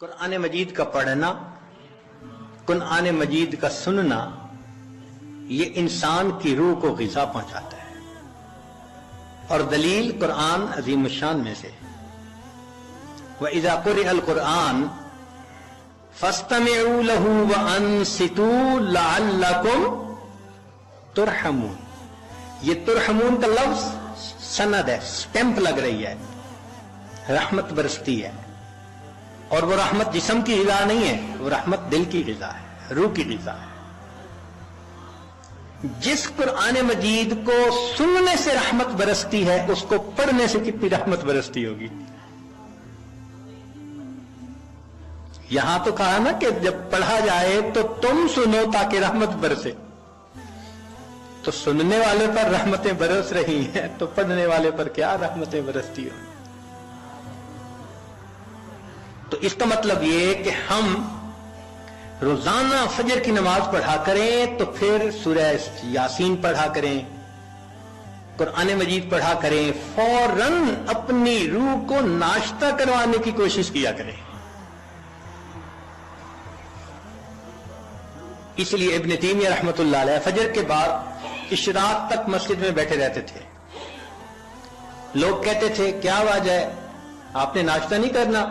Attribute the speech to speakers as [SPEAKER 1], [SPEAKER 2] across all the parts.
[SPEAKER 1] قرآن مجید کا پڑھنا، قرآن مجید کا سننا، یہ انسان کی روح کو غذا پہنچاتا ہے، اور دلیل قرآن عظیم الشان میں سے وَإِذَا قُرِئَ الْقُرْآنُ فَاسْتَمِعُوا لَهُ وَأَنصِتُوا لَعَلَّكُمْ تُرْحَمُونَ۔ یہ ترحمون کا لفظ سند ہے، سٹیمپ لگ رہی ہے، رحمت برستی ہے، اور وہ رحمت جسم کی غذا نہیں ہے، وہ رحمت دل کی غذا ہے، روح کی غذا ہے۔ جس قرآن مجید کو سننے سے رحمت برستی ہے، اس کو پڑھنے سے کتنی رحمت برستی ہوگی۔ یہاں تو کہا نا کہ جب پڑھا جائے تو تم سنو تاکہ رحمت برسے، تو سننے والے پر رحمتیں برس رہی ہیں تو پڑھنے والے پر کیا رحمتیں برستی ہوں۔ تو اس کا مطلب یہ کہ ہم روزانہ فجر کی نماز پڑھا کریں، تو پھر سورہ یاسین پڑھا کریں، قرآن مجید پڑھا کریں، فوراً اپنی روح کو ناشتہ کروانے کی کوشش کیا کریں۔ اس لیے ابن تیمیہ رحمۃ اللہ علیہ فجر کے بعد اشراق تک مسجد میں بیٹھے رہتے تھے۔ لوگ کہتے تھے کیا وجہ ہے، آپ نے ناشتہ نہیں کرنا؟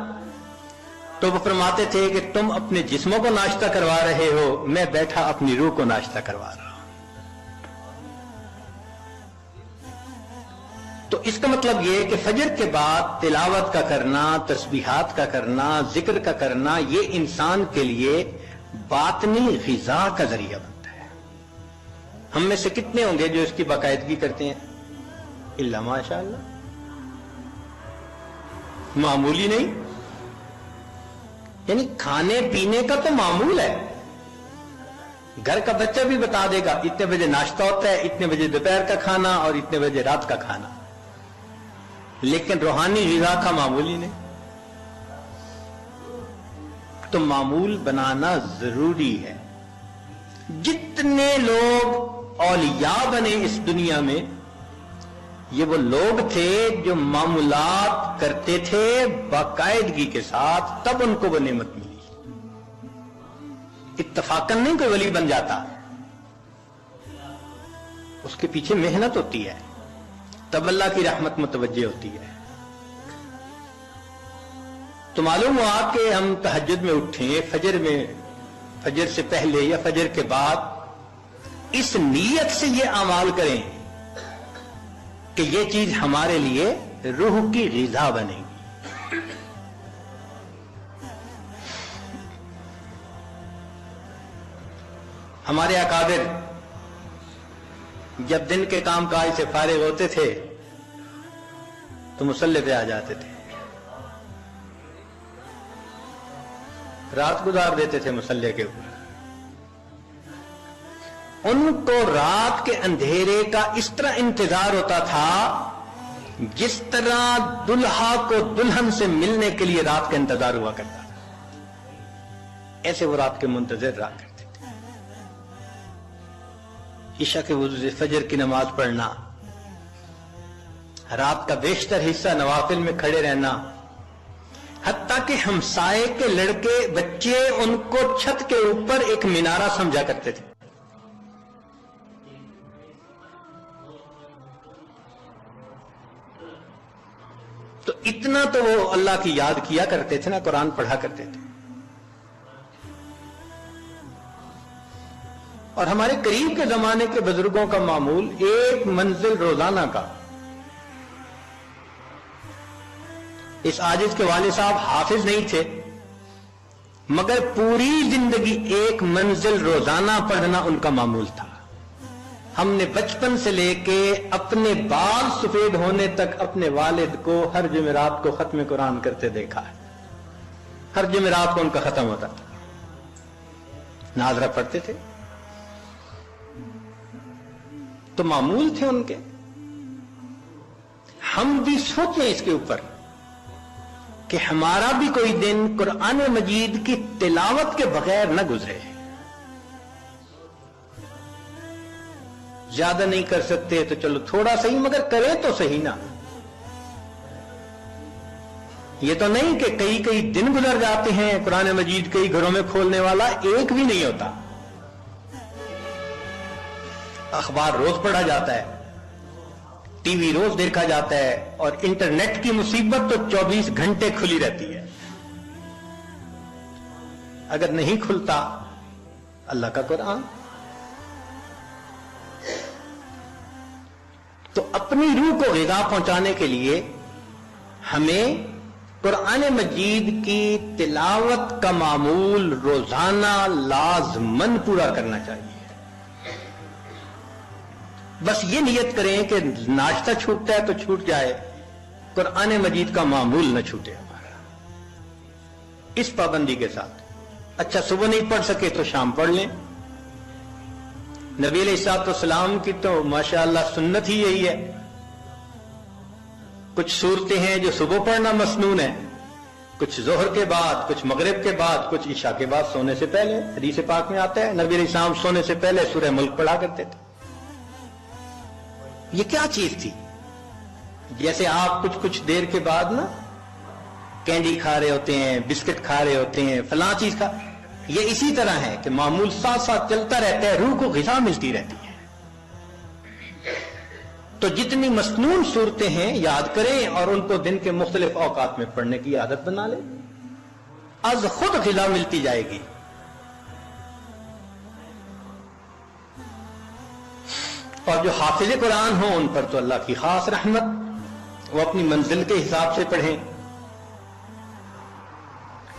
[SPEAKER 1] تو وہ فرماتے تھے کہ تم اپنے جسموں کو ناشتہ کروا رہے ہو، میں بیٹھا اپنی روح کو ناشتہ کروا رہا ہوں۔ تو اس کا مطلب یہ کہ فجر کے بعد تلاوت کا کرنا، تسبیحات کا کرنا، ذکر کا کرنا، یہ انسان کے لیے باطنی غذا کا ذریعہ بنتا ہے۔ ہم میں سے کتنے ہوں گے جو اس کی باقاعدگی کرتے ہیں؟ الا ماشاء اللہ، معمولی نہیں، یعنی کھانے پینے کا تو معمول ہے، گھر کا بچہ بھی بتا دے گا اتنے بجے ناشتہ ہوتا ہے، اتنے بجے دوپہر کا کھانا اور اتنے بجے رات کا کھانا، لیکن روحانی غذا کا معمولی نہیں۔ تو معمول بنانا ضروری ہے۔ جتنے لوگ اولیاء بنے اس دنیا میں، یہ وہ لوگ تھے جو معمولات کرتے تھے باقاعدگی کے ساتھ، تب ان کو وہ نعمت ملی۔ اتفاقاً نہیں کوئی ولی بن جاتا، اس کے پیچھے محنت ہوتی ہے، تب اللہ کی رحمت متوجہ ہوتی ہے۔ تو معلوم ہوا کہ ہم تہجد میں اٹھیں، فجر سے پہلے یا فجر کے بعد، اس نیت سے یہ اعمال کریں کہ یہ چیز ہمارے لیے روح کی غذا بنے گی۔ ہمارے اکابر جب دن کے کام کاج سے فارغ ہوتے تھے تو مصلی پہ آ جاتے تھے، رات گزار دیتے تھے مصلی کے اوپر۔ ان کو رات کے اندھیرے کا اس طرح انتظار ہوتا تھا جس طرح دلہا کو دلہن سے ملنے کے لیے رات کا انتظار ہوا کرتا تھا، ایسے وہ رات کے منتظر رہا کرتے تھے۔ عشاء کے وضو سے فجر کی نماز پڑھنا، رات کا بیشتر حصہ نوافل میں کھڑے رہنا، حتیٰ کہ ہمسائے کے لڑکے بچے ان کو چھت کے اوپر ایک مینارہ سمجھا کرتے تھے۔ تو اتنا تو وہ اللہ کی یاد کیا کرتے تھے نا، قرآن پڑھا کرتے تھے۔ اور ہمارے قریب کے زمانے کے بزرگوں کا معمول ایک منزل روزانہ کا۔ اس عاجز کے والد صاحب حافظ نہیں تھے، مگر پوری زندگی ایک منزل روزانہ پڑھنا ان کا معمول تھا۔ ہم نے بچپن سے لے کے اپنے بال سفید ہونے تک اپنے والد کو ہر جمعرات کو ختم قرآن کرتے دیکھا ہے۔ ہر جمعرات کو ان کا ختم ہوتا تھا، ناظرہ پڑھتے تھے، تو معمول تھے ان کے۔ ہم بھی سوچیں اس کے اوپر کہ ہمارا بھی کوئی دن قرآن مجید کی تلاوت کے بغیر نہ گزرے۔ زیادہ نہیں کر سکتے تو چلو تھوڑا صحیح، مگر کریں تو صحیح نا۔ یہ تو نہیں کہ کئی کئی دن گزر جاتے ہیں قرآن مجید کئی گھروں میں کھولنے والا ایک بھی نہیں ہوتا. اخبار روز پڑھا جاتا ہے, ٹی وی روز دیکھا جاتا ہے, اور انٹرنیٹ کی مصیبت تو 24 گھنٹے کھلی رہتی ہے. اگر نہیں کھلتا اللہ کا قرآن, تو اپنی روح کو غذا پہنچانے کے لیے ہمیں قرآن مجید کی تلاوت کا معمول روزانہ لازماً پورا کرنا چاہیے. بس یہ نیت کریں کہ ناشتہ چھوٹتا ہے تو چھوٹ جائے, قرآن مجید کا معمول نہ چھوٹے ہمارا, اس پابندی کے ساتھ. اچھا صبح نہیں پڑھ سکے تو شام پڑھ لیں. نبی علیہ الصلوۃ والسلام کی تو ماشاءاللہ سنت ہی یہی ہے. کچھ صورتیں ہیں جو صبح پڑھنا مسنون ہے, کچھ ظہر کے بعد, کچھ مغرب کے بعد, کچھ عشاء کے بعد سونے سے پہلے. حدیث پاک میں آتا ہے نبی علیہ السلام سونے سے پہلے سورہ ملک پڑھا کرتے تھے. یہ کیا چیز تھی؟ جیسے آپ کچھ دیر کے بعد نا کینڈی کھا رہے ہوتے ہیں, بسکٹ کھا رہے ہوتے ہیں, فلاں چیز کھا, یہ اسی طرح ہے کہ معمول ساتھ ساتھ چلتا رہتا ہے, روح کو غذا ملتی رہتی ہے. تو جتنی مسنون صورتیں ہیں یاد کریں اور ان کو دن کے مختلف اوقات میں پڑھنے کی عادت بنا لیں, از خود غذا ملتی جائے گی. اور جو حافظ قرآن ہوں ان پر تو اللہ کی خاص رحمت, وہ اپنی منزل کے حساب سے پڑھیں.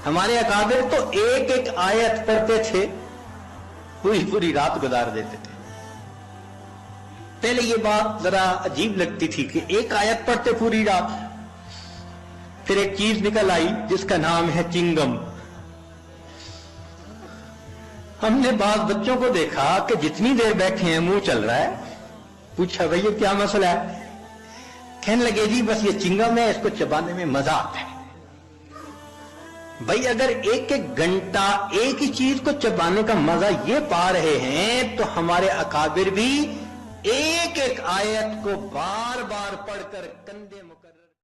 [SPEAKER 1] ہمارے اکابر تو ایک ایک آیت پڑھتے تھے, پوری رات گزار دیتے تھے. پہلے یہ بات ذرا عجیب لگتی تھی کہ ایک آیت پڑھتے پوری رات, پھر ایک چیز نکل آئی جس کا نام ہے چنگم. ہم نے بعض بچوں کو دیکھا کہ جتنی دیر بیٹھے ہیں منہ چل رہا ہے. پوچھا بھئی یہ کیا مسئلہ ہے؟ کہنے لگے جی بس یہ چنگم ہے, اس کو چبانے میں مزہ آتا ہے. بھئی اگر ایک ایک گھنٹہ ایک ہی چیز کو چبانے کا مزہ یہ پا رہے ہیں تو ہمارے اکابر بھی ایک ایک آیت کو بار بار پڑھ کر کندھے مکر